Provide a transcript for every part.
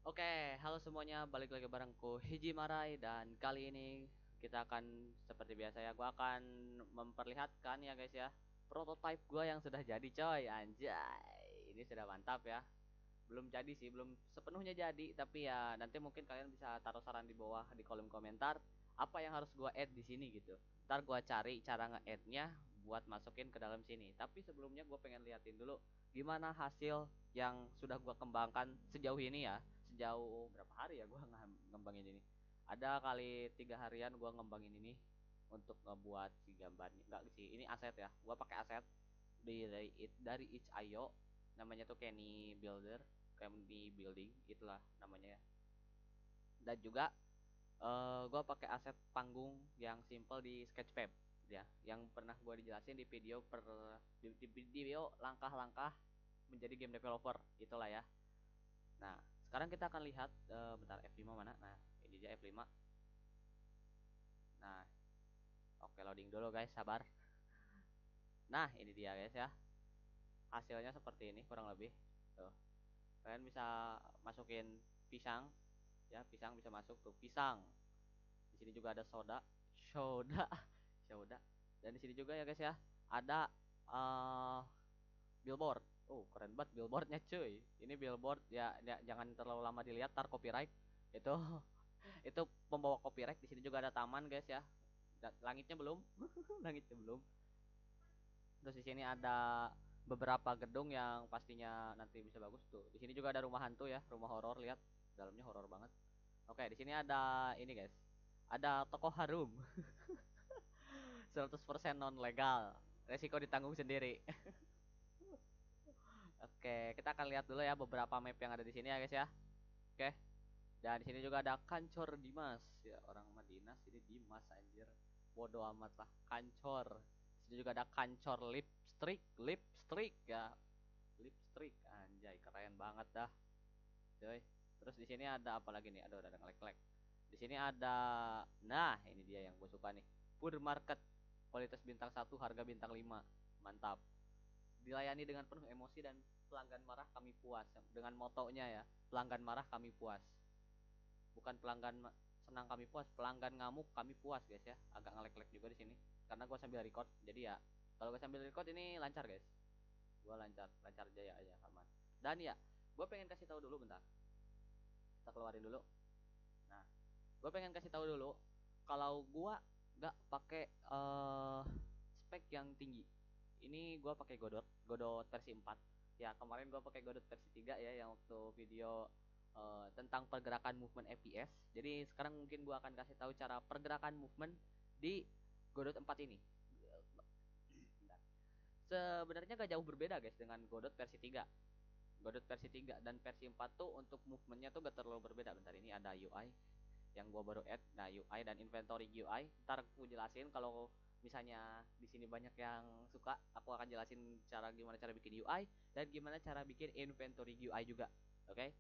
Oke, halo semuanya, balik lagi barengku Hiji Marai dan kali ini kita akan seperti biasa ya, gua akan memperlihatkan ya guys ya, prototype gua yang sudah jadi coy, anjay. Ini sudah mantap ya. Belum jadi sih, belum sepenuhnya jadi, tapi ya nanti mungkin kalian bisa taruh saran di bawah di kolom komentar apa yang harus gua add di sini gitu. Ntar gua cari cara nge-add-nya buat masukin ke dalam sini. Tapi sebelumnya gua pengen liatin dulu gimana hasil yang sudah gua kembangkan sejauh ini ya. Sejauh berapa hari ya gua ngembangin ini? Ada kali 3 harian gua ngembangin ini untuk ngebuat si gambarnya. Enggak sih, ini aset ya. Gua pakai aset dari itch.io, namanya tuh Kenny Builder, Kenny Building itulah namanya ya. Dan juga gue pakai aset panggung yang simple di Sketchfab ya, yang pernah gue dijelasin di video di video langkah-langkah menjadi game developer itulah ya. Nah, sekarang kita akan lihat bentar, F5 mana? Nah, ini dia F5. Nah, oke, loading dulu guys, sabar. Nah, ini dia guys ya. Hasilnya seperti ini kurang lebih. Tuh. Kalian bisa masukin pisang ya, pisang bisa masuk tuh, pisang. Di sini juga ada soda, soda. Dan di sini juga ya guys ya, ada billboard. Oh, keren banget billboardnya cuy. Ini billboard ya, ya jangan terlalu lama dilihat, tar copyright. Itu itu pembawa copyright. Di sini juga ada taman guys ya. Langitnya belum, langitnya belum. Terus di sini ada beberapa gedung yang pastinya nanti bisa bagus tuh. Di sini juga ada rumah hantu ya, rumah horor, lihat dalamnya horor banget. Oke, di sini ada ini guys. Ada toko harum. 100% non legal. Resiko ditanggung sendiri. Oke, kita akan lihat dulu ya beberapa map yang ada di sini ya guys ya. Oke. Dan di sini juga ada Kancor Dimas. Ya, orang Madinas ini Dimas anjir. Bodoh amat lah, Kancor. Di sini juga ada Kancor Lipstrik ya. Lipstrik anjay, keren banget dah. Coy. Terus di sini ada apa lagi nih? Aduh, ada ngelek-ngelek. Di sini ada, nah ini dia yang gue suka nih. Pur Market, kualitas bintang 1, harga bintang 5. Mantap. Dilayani dengan penuh emosi dan pelanggan marah kami puas. Dengan motonya ya, pelanggan marah kami puas. Bukan pelanggan senang kami puas, pelanggan ngamuk kami puas guys ya. Agak ngelek-ngelek juga di sini karena gue sambil record. Jadi ya, kalau gue sambil record ini lancar guys. Gue lancar, lancar jaya aja, aman. Dan ya, gue pengen kasih tahu dulu bentar. Kita keluarin dulu. Nah, gue pengen kasih tahu dulu kalau gue nggak pakai spek yang tinggi. Ini gue pakai Godot versi 4. Ya, kemarin gue pakai Godot versi 3 ya, yang waktu video tentang pergerakan movement FPS. Jadi sekarang mungkin gue akan kasih tahu cara pergerakan movement di Godot 4 ini. Sebenarnya gak jauh berbeda guys dengan Godot versi 3. Godot versi 3 dan versi 4 tuh untuk movementnya tuh gak terlalu berbeda. Bentar, ini ada UI yang gua baru add. Nah, UI dan inventory UI. Ntar aku jelasin kalau misalnya di sini banyak yang suka, aku akan jelasin cara gimana cara bikin UI dan gimana cara bikin inventory UI juga. Oke?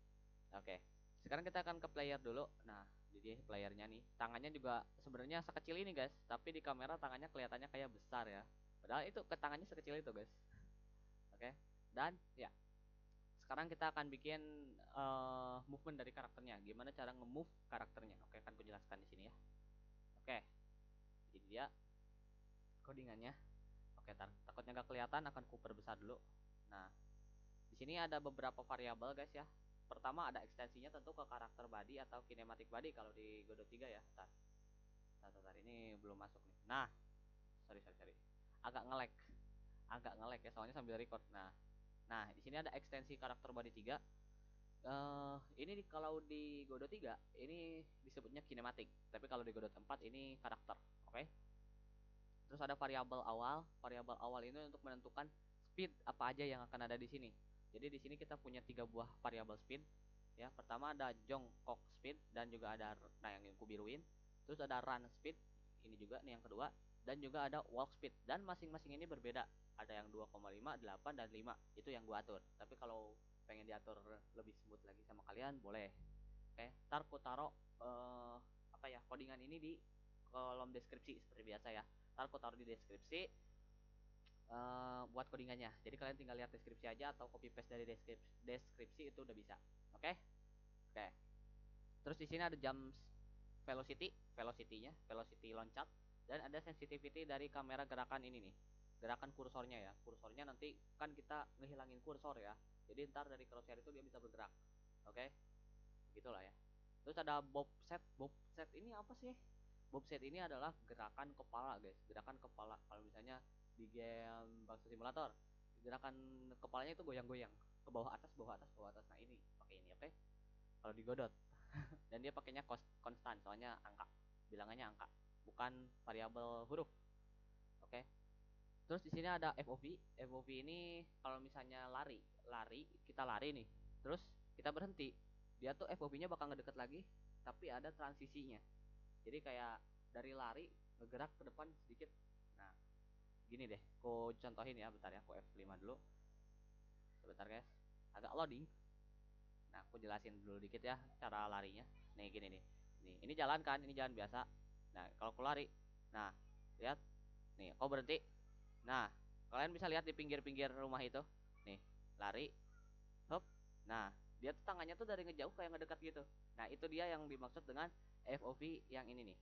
Oke. Sekarang kita akan ke player dulu. Nah, jadi playernya nih, tangannya juga sebenarnya sekecil ini guys, tapi di kamera tangannya kelihatannya kayak besar ya. Padahal itu ke tangannya sekecil itu guys. Oke. Dan ya, sekarang kita akan bikin movement dari karakternya. Gimana cara nge-move karakternya? Oke, akan kujelaskan di sini ya. Oke, ini dia codingannya. Oke, takutnya nggak kelihatan, akan ku perbesar dulu. Nah, di sini ada beberapa variabel guys ya. Pertama ada ekstensinya tentu ke karakter body atau kinematic body kalau di Godot 3 ya. Bentar, ini belum masuk nih. Nah, sorry. Agak ngelek. Agak ngelek ya, soalnya sambil record. Nah, di sini ada ekstensi karakter body 3. Ini kalau di Godot 3 ini disebutnya kinematik, tapi kalau di Godot 4 ini karakter. Oke. Terus ada variabel awal. Variabel awal ini untuk menentukan speed apa aja yang akan ada di sini. Jadi di sini kita punya 3 buah variabel speed. Ya, pertama ada jongkok speed dan juga ada, nah yang ku biruin. Terus ada run speed, ini juga nih yang kedua, dan juga ada walk speed. Dan masing-masing ini berbeda. Ada yang 2,5, 8 dan 5. Itu yang gua atur. Tapi kalau pengen diatur lebih smooth lagi sama kalian boleh. Oke, ntar ku taruh apa ya, codingan ini di kolom deskripsi seperti biasa ya. Ntar aku taruh di deskripsi buat codingannya. Jadi kalian tinggal lihat deskripsi aja atau copy paste dari deskripsi itu udah bisa. Oke? Oke. Terus di sini ada jump velocity, velocity loncat, dan ada sensitivity dari kamera gerakan ini nih. Gerakan kursornya ya. Kursornya nanti kan kita ngehilangin kursor ya. Jadi ntar dari crosshair itu dia bisa bergerak. Oke. Begitulah ya. Terus ada bob set. Bob set ini apa sih? Bob set ini adalah gerakan kepala, guys. Gerakan kepala. Kalau misalnya di game Bangsa Simulator, gerakan kepalanya itu goyang-goyang ke bawah atas, bawah atas, bawah atas. Nah, ini pakai ini, oke? Kalau di Godot. Dan dia pakainya konstan, soalnya angka. Bilangannya angka, bukan variabel huruf. Oke. Terus di sini ada FOV. FOV ini kalau misalnya kita lari nih. Terus kita berhenti. Dia tuh FOV-nya bakal ngedeket lagi, tapi ada transisinya. Jadi kayak dari lari ngegerak ke depan sedikit. Nah, gini deh, aku contohin ya, bentar ya, aku F5 dulu. Sebentar guys, agak loading. Nah, aku jelasin dulu dikit ya cara larinya. Nih gini nih. Ini jalan kan, ini jalan biasa. Nah, kalau aku lari, nah lihat, nih, aku berhenti. Nah, kalian bisa lihat di pinggir-pinggir rumah itu. Nih, lari, hop. Nah, dia tuh tangannya tuh dari ngejauh kayak ngedekat gitu. Nah, itu dia yang dimaksud dengan FOV yang ini nih.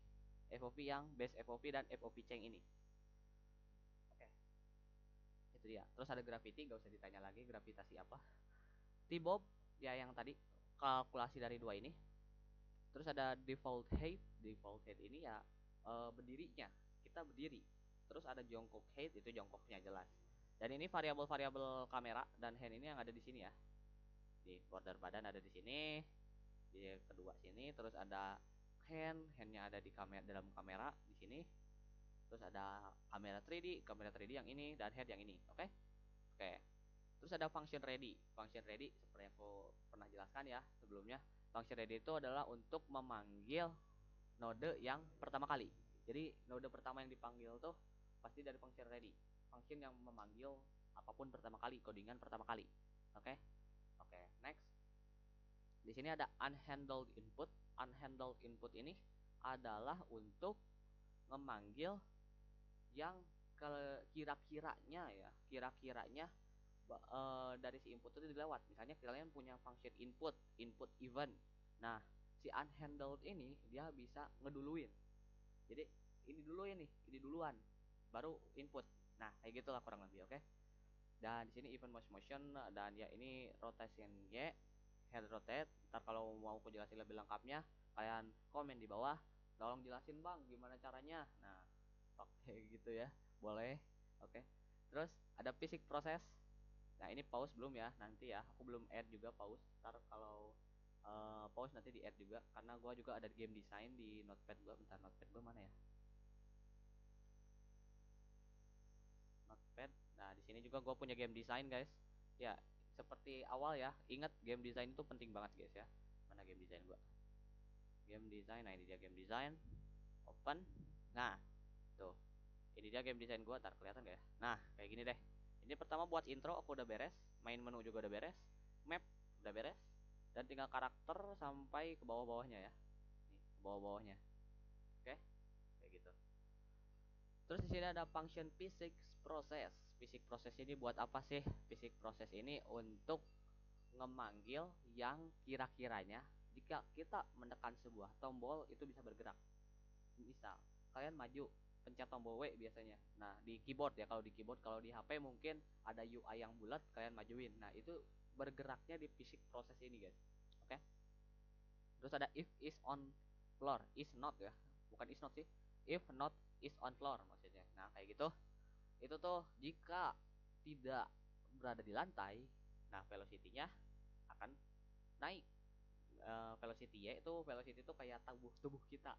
FOV yang base FOV dan FOV change ini. Oke, itu dia. Terus ada gravity, gak usah ditanya lagi gravitasi apa. T-bob ya yang tadi kalkulasi dari dua ini. Terus ada default height. Default height ini ya berdirinya. Kita berdiri. Terus ada jongkok height, itu jongkoknya jelas. Dan ini variabel-variabel kamera dan hand ini yang ada di sini ya. Di border badan ada di sini, di kedua sini. Terus ada handnya ada di kamera, dalam kamera di sini. Terus ada kamera 3D, kamera 3D yang ini, dan head yang ini. Oke. Oke. Terus ada function ready. Function ready seperti yang aku pernah jelaskan ya sebelumnya. Function ready itu adalah untuk memanggil node yang pertama kali. Jadi node pertama yang dipanggil tuh pasti dari function ready. Function yang memanggil apapun pertama kali, codingan pertama kali. Oke. Oke, next. Di sini ada unhandled input. Unhandled input ini adalah untuk memanggil yang kira-kiranya ya, kira-kiranya dari si input itu dilewat. Misalnya kalian punya function input event. Nah, si unhandled ini dia bisa ngeduluin. Jadi ini dulu ini duluan, baru input. Nah, kayak gitulah kurang lebih, oke? Dan di sini event motion dan ya ini rotation Y, head rotate. Ntar kalau mau aku jelasin lebih lengkapnya, kalian komen di bawah. Tolong jelasin bang, gimana caranya? Nah, oke gitu ya, boleh, oke. Terus ada basic proses. Nah ini pause belum ya, nanti ya, aku belum add juga pause. Ntar kalau pause nanti di add juga, karena gue juga ada game design di notepad gue. Bentar, notepad gue mana ya? Notepad. Nah di sini juga gue punya game design guys. Ya seperti awal ya, ingat game design itu penting banget guys ya. Mana game design gue? Game design, nah ini dia game design. Open. Nah tuh, ini dia game design gue. Ntar kelihatan gak ya? Nah kayak gini deh. Ini pertama buat intro aku udah beres, main menu juga udah beres, map udah beres, dan tinggal karakter sampai ke bawah-bawahnya ya. Nih, ke bawah-bawahnya. Oke, kayak gitu. Terus di sini ada function physics process. Physics process ini buat apa sih? Physics process ini untuk ngemanggil yang kira-kiranya jika kita menekan sebuah tombol itu bisa bergerak. Misal kalian maju pencet tombol W biasanya. Nah, di keyboard ya, kalau di keyboard, kalau di HP mungkin ada UI yang bulat, kalian majuin. Nah, itu bergeraknya di fisik proses ini, guys. Oke. Terus ada if is on floor, is not ya. Bukan is not sih. If not is on floor maksudnya. Nah, kayak gitu. Itu tuh jika tidak berada di lantai, nah velocity-nya akan naik. Velocity ya, itu velocity itu kayak tubuh kita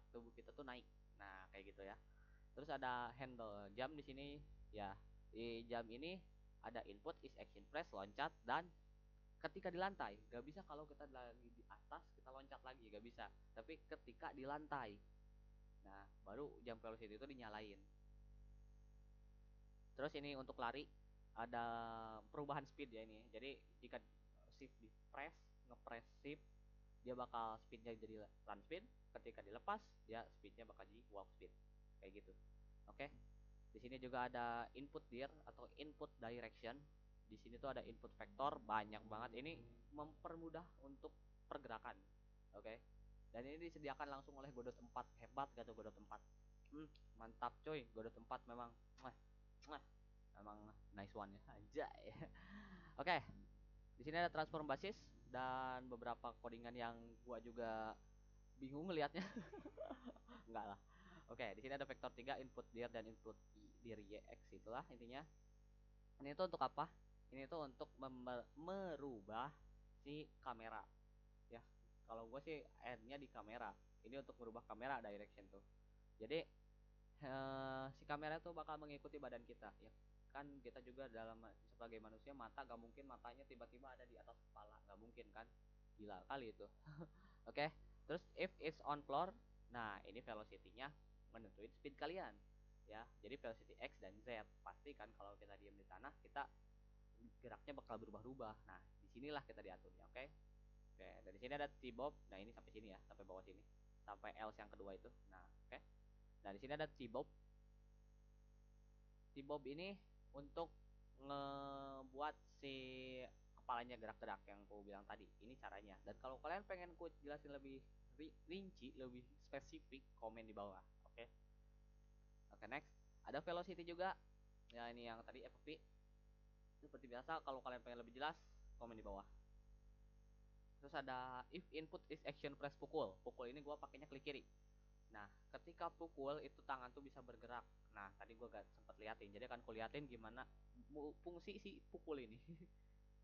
tuh naik. Nah, kayak gitu ya. Terus ada handle jam di sini ya. Di jam ini ada input is action press, loncat, dan ketika di lantai. Gak bisa kalau kita lagi di atas kita loncat lagi, gak bisa. Tapi ketika di lantai, nah baru jam velocity itu dinyalain. Terus ini untuk lari ada perubahan speed ya ini. Jadi jika shift di press, ngepress shift, dia bakal speednya jadi run speed. Ketika dilepas, dia speednya bakal jadi walk speed. Kayak gitu. Oke. Di sini juga ada input dir atau input direction. Di sini tuh ada input vektor banyak banget. Ini mempermudah untuk pergerakan. Oke. Dan ini disediakan langsung oleh Godot 4. Hebat gitu Godot 4. Mantap coy, Godot 4 memang mwah, mwah, memang nice one ya aja ya. Oke, di sini ada transform basis dan beberapa codingan yang gua juga bingung ngelihatnya. Enggak lah. Oke, di sini ada vektor 3 input dir dan input dir yx, itulah intinya. Ini itu untuk apa? Ini itu untuk merubah si kamera ya. Kalau gue sih end-nya di kamera. Ini untuk merubah kamera direction tuh. Jadi si kamera tuh bakal mengikuti badan kita ya kan. Kita juga dalam sebagai manusia, mata gak mungkin matanya tiba-tiba ada di atas kepala, gak mungkin kan, gila kali itu. Oke, terus if it's on floor, nah ini velocity-nya menentuin speed kalian ya. Jadi velocity x dan z, pasti kan kalau kita diam di tanah kita geraknya bakal berubah-ubah. Nah disinilah kita diatur ya. Oke. Oke, dari sini ada T-bob. Nah ini sampai sini ya, sampai bawah sini, sampai else yang kedua itu. Nah oke. Nah di sini ada T-bob. T-bob ini untuk ngebuat si kepalanya gerak-gerak yang aku bilang tadi. Ini caranya. Dan kalau kalian pengen ku jelasin lebih rinci, lebih spesifik, komen di bawah. Oke. Oke, next. Ada velocity juga. Ya ini yang tadi FP. Seperti biasa, kalau kalian pengen lebih jelas, komen di bawah. Terus ada if input is action press pukul. Pukul ini gua pakainya klik kiri. Nah, ketika pukul itu tangan tuh bisa bergerak. Nah, tadi gua gak sempat liatin. Jadi akan kuliatin gimana fungsi si pukul ini.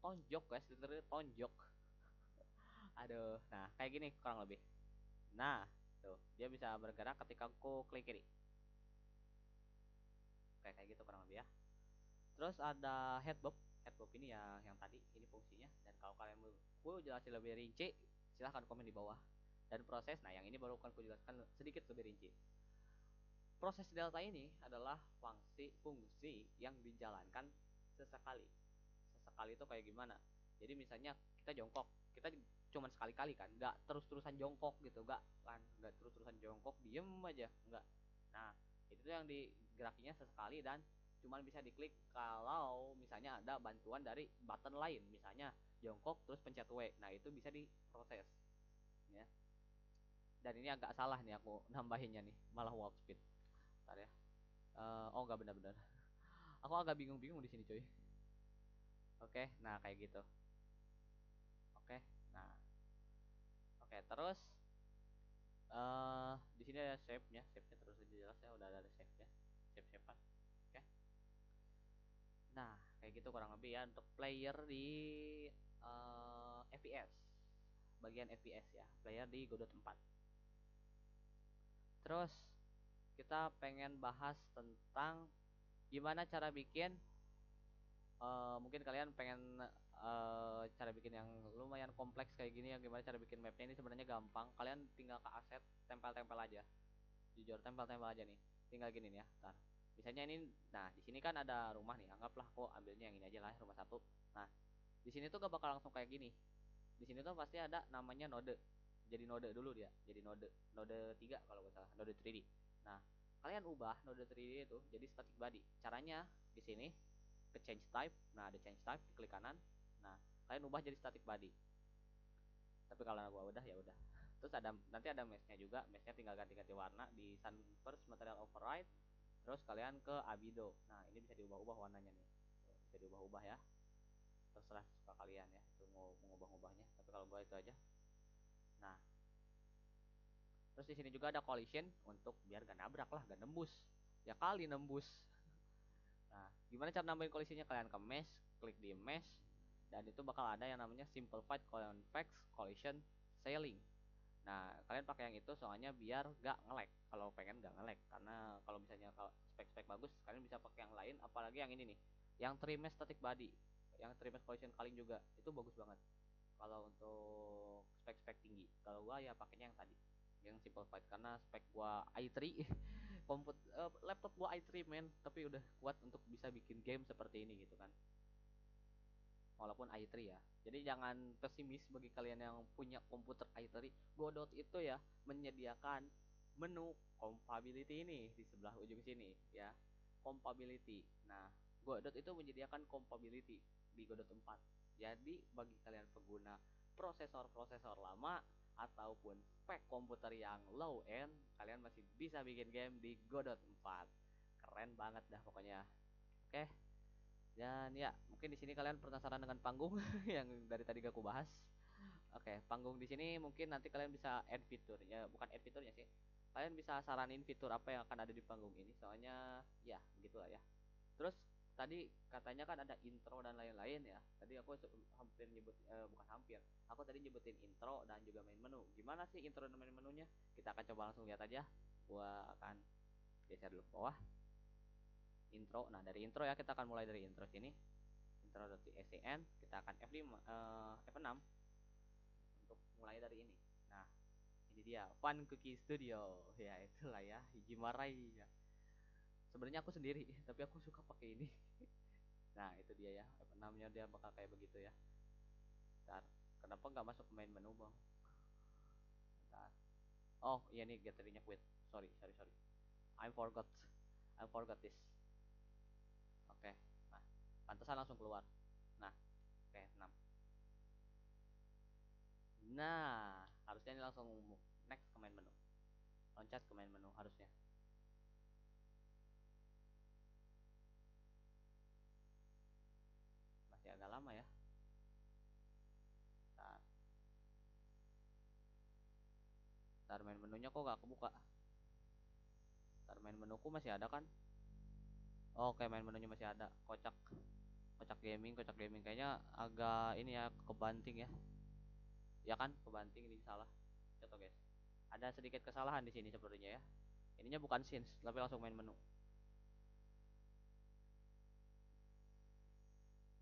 Tonjok guys, literally tonjok. Aduh, nah kayak gini kurang lebih. Nah, tuh dia bisa bergerak ketika aku klik kiri. Kayak gitu kurang lebih ya. Terus ada head bob. Head bob ini ya yang tadi ini fungsinya. Dan kalau kalian mau gue jelasin lebih rinci, silahkan komen di bawah. Dan proses, nah yang ini baru akan gue jelaskan sedikit lebih rinci. Proses delta ini adalah fungsi yang dijalankan sesekali. Sesekali itu kayak gimana? Jadi misalnya kita jongkok, kita cuman sekali-kali kan, nggak terus-terusan jongkok gitu, nggak terus-terusan jongkok diem aja, nggak. Nah itu tuh yang digerakinya sesekali dan cuman bisa diklik kalau misalnya ada bantuan dari button lain, misalnya jongkok terus pencet W. Nah itu bisa diproses ya. Dan ini agak salah nih aku nambahinnya nih, malah warp speed. Bentar ya. Oh nggak, benar-benar. Aku agak bingung-bingung di sini coy. Oke, nah kayak gitu. Oke, nah oke terus di sini ada shape-nya, shape-nya terus aja jelas ya, udah ada shape-nya, shape-shapean. Oke. Nah, kayak gitu kurang lebih ya untuk player di FPS. Bagian FPS ya, player di Godot 4. Terus kita pengen bahas tentang gimana cara bikin mungkin kalian pengen cara bikin yang lumayan kompleks kayak gini ya. Gimana cara bikin mapnya? Ini sebenarnya gampang, kalian tinggal ke aset, tempel-tempel aja, jujur tempel-tempel aja nih, tinggal gini nih ya. Ntar misalnya ini, nah di sini kan ada rumah nih, anggaplah kok ambilnya yang ini aja lah, rumah satu. Nah di sini tuh gak bakal langsung kayak gini. Di sini tuh pasti ada namanya node. Jadi node dulu dia, jadi node 3 kalau nggak salah, node 3D. Nah kalian ubah node 3D itu jadi static body. Caranya di sini ke change type. Nah ada change type, klik kanan. Nah kalian ubah jadi static body. Tapi kalau gua udah ya udah. Terus ada nanti ada meshnya juga. Meshnya tinggal ganti-ganti warna di sun first material override. Terus kalian ke abido. Nah ini bisa diubah-ubah warnanya nih. Bisa diubah-ubah ya. Terserah suka kalian ya. Itu mau mengubah-ubahnya. Tapi kalau gua itu aja. Nah terus di sini juga ada collision untuk biar gak nabrak lah, gak nembus. Ya kali nembus. Nah, gimana cara nambahin collisionnya? Kalian ke mesh, klik di mesh, dan itu bakal ada yang namanya simplified convex collision sailing. Nah, kalian pakai yang itu soalnya biar gak nge-lag. Kalau pengen gak nge-lag, karena kalau misalnya kalau spek-spek bagus, kalian bisa pakai yang lain. Apalagi yang ini nih, yang trimmesh static body, yang trimmesh collision culling juga, itu bagus banget. Kalau untuk spek-spek tinggi, kalau gua ya pakainya yang tadi, yang simplified, karena spek gua i3 laptop gua i3 men, tapi udah kuat untuk bisa bikin game seperti ini gitu kan, walaupun i3 ya. Jadi jangan pesimis bagi kalian yang punya komputer i3. Godot itu ya menyediakan menu compatibility ini di sebelah ujung sini ya, compatibility. Nah Godot itu menyediakan compatibility di Godot 4. Jadi bagi kalian pengguna prosesor-prosesor lama, ataupun spek komputer yang low end, kalian masih bisa bikin game di Godot 4. Keren banget dah pokoknya. Oke. Dan ya, mungkin di sini kalian penasaran dengan panggung yang dari tadi gak aku bahas. Oke, panggung di sini mungkin nanti kalian bisa add fiturnya, bukan add fiturnya sih. Kalian bisa saranin fitur apa yang akan ada di panggung ini. Soalnya ya, begitulah ya. Terus tadi katanya kan ada intro dan lain-lain ya. Tadi aku hampir nyebut bukan hampir. Aku tadi nyebutin intro dan juga main menu. Gimana sih intro dan main menunya? Kita akan coba langsung lihat aja. Gua akan geser dulu ke bawah. Intro. Nah, dari intro ya kita akan mulai dari intro sini. Intro.scn, kita akan F5 F6 untuk mulai dari ini. Nah, ini dia Fun Cookie Studio. Ya, itulah ya, Hijimarai ya. Sebenarnya aku sendiri, tapi aku suka pakai ini. Nah, itu dia ya. F6-nya dia bakal kayak begitu ya. Bentar. Kenapa nggak masuk ke main menu, Bang? Bentar. Oh, iya nih gathering-nya quit. Sorry, sorry, sorry. I forgot. I forgot this. Oke. Nah, pantesan langsung keluar. Nah, oke, 6. Nah, harusnya ini langsung next ke main menu. Loncat ke main menu harusnya. Masih agak lama ya. Ntar, ntar main menunya kok gak kebuka. Ntar main menuku masih ada kan? Oh, oke, main menunya masih ada. Kocak. Kocak gaming, kocak gaming. Kayaknya agak ini ya, kebanting ya. Ya kan, kebanting ini salah. Contoh guys. Ada sedikit kesalahan di sini sepertinya ya. Ininya bukan scenes, tapi langsung main menu.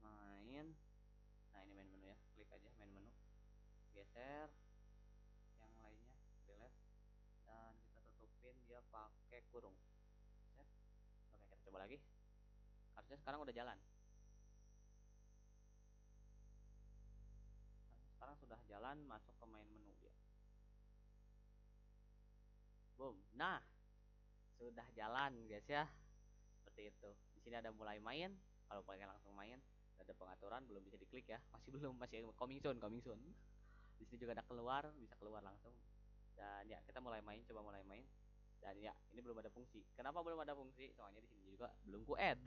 Main. Nah, ini main menu ya. Klik aja main menu. Geser yang lainnya, delete, dan kita tutupin dia pakai kurung. Set. Oke, kita coba lagi. Harusnya sekarang udah jalan. Sekarang sudah jalan, masuk ke main menu dia. Boom. Nah, sudah jalan guys ya. Seperti itu. Di sini ada mulai main. Kalau pengen langsung main, ada pengaturan belum bisa diklik ya. Masih belum, masih coming soon, coming soon. Di sini juga ada keluar, bisa keluar langsung. Dan ya, kita mulai main, coba mulai main. Dan ya, ini belum ada fungsi. Kenapa belum ada fungsi? Soalnya di sini juga belum ku add.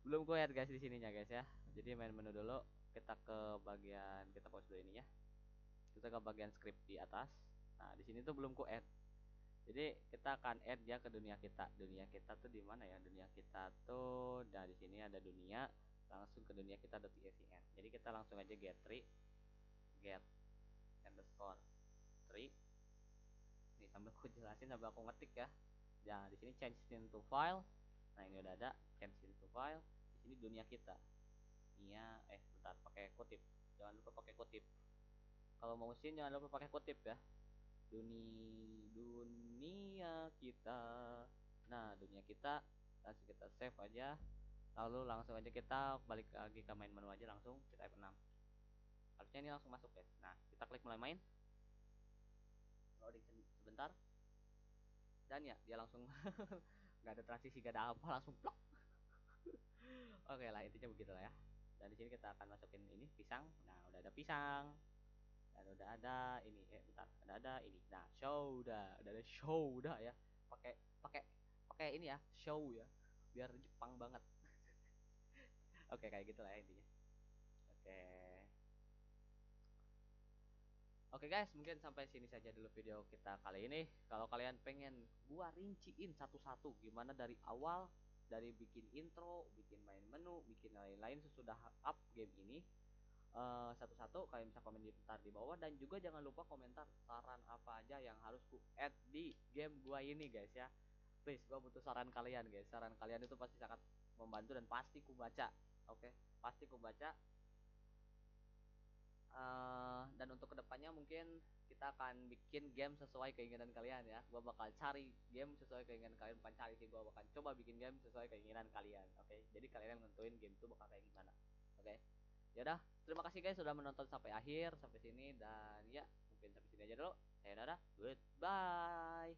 Belum ku add guys di sininya guys ya. Jadi main menu dulu, kita ke bagian, kita pause dulu ininya. Kita ke bagian script di atas. Nah, di sini tuh belum ku add. Jadi kita akan add dia ke dunia kita. Dunia kita tuh di mana ya? Dunia kita tuh dari sini ada dunia, langsung ke dunia kita .scn. Jadi kita langsung aja get tree, get underscore tree. Nih sambil aku jelasin, sambil aku ngetik ya. Nah, di sini change into file. Nah, ini udah ada change into file. Di sini dunia kita. Iya, bentar, pakai kutip. Jangan lupa pakai kutip. Kalau mau sin jangan lupa pakai kutip ya. Dunia kita. Nah, dunia kita langsung kita save aja. Lalu langsung aja kita balik lagi ke main menu aja, langsung kita F6. Harusnya ini langsung masuk guys. Nah, kita klik mulai main. Loading sebentar. Dan ya, dia langsung nggak ada transisi, nggak ada apa, langsung plok. Oke lah, intinya begitu lah ya. Dan di sini kita akan masukin ini pisang. Nah, udah ada pisang. Dan udah ada ini, bentar, ada ini. Nah, show udah ada show udah ya. Pakai pakai pakai ini ya, show ya. Biar Jepang banget. Oke, kayak gitu lah ya intinya. Oke. Oke guys, mungkin sampai sini saja dulu video kita kali ini. Kalau kalian pengen gua rinciin satu-satu gimana dari awal, dari bikin intro, bikin main menu, bikin lain-lain sesudah up game ini, satu-satu kalian bisa komen di ntar di bawah, dan juga jangan lupa komentar saran apa aja yang harus ku add di game gua ini guys ya. Please, gua butuh saran kalian guys. Saran kalian itu pasti sangat membantu dan pasti ku baca. Oke, pasti ku baca. Dan untuk kedepannya mungkin kita akan bikin game sesuai keinginan kalian ya. Gua bakal cari game sesuai keinginan kalian, bukan cari sih, gua bakal coba bikin game sesuai keinginan kalian. Oke, jadi kalian nentuin game itu bakal kayak gimana. Oke, ya udah, terima kasih guys sudah menonton sampai akhir, sampai sini, dan ya mungkin sampai sini aja dulu. Saya Dada, goodbye.